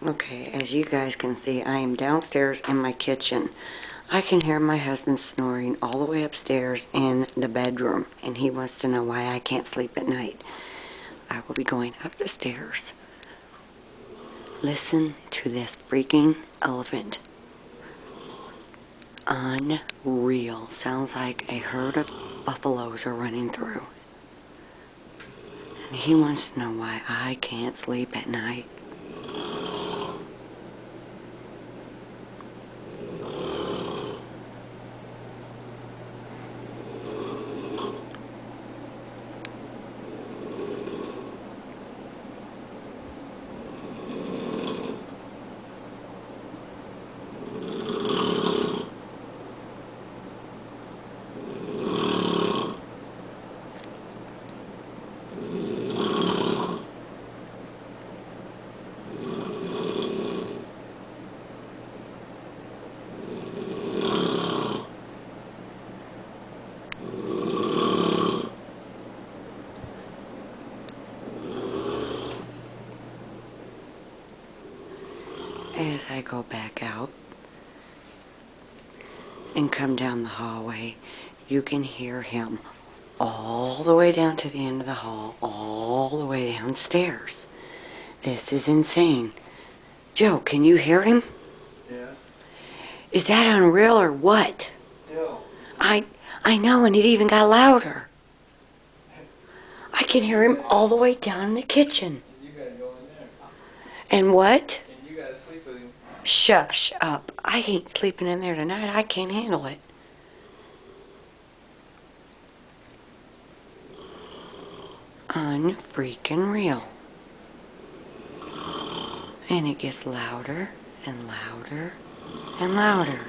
Okay, as you guys can see, I am downstairs in my kitchen. I can hear my husband snoring all the way upstairs in the bedroom, and he wants to know why I can't sleep at night. I will be going up the stairs. Listen to this freaking elephant. Unreal. Sounds like a herd of buffaloes are running through. And he wants to know why I can't sleep at night. As I go back out and come down the hallway, you can hear him all the way down to the end of the hall, all the way downstairs. This is insane. Joe, can you hear him? Yes. Is that unreal or what? Still. I know, and it even got louder. I can hear him all the way down in the kitchen. And you gotta go in there. And what? And you gotta sleep with him. Shush up. I ain't sleeping in there tonight. I can't handle it. Unfreaking real. And it gets louder and louder and louder.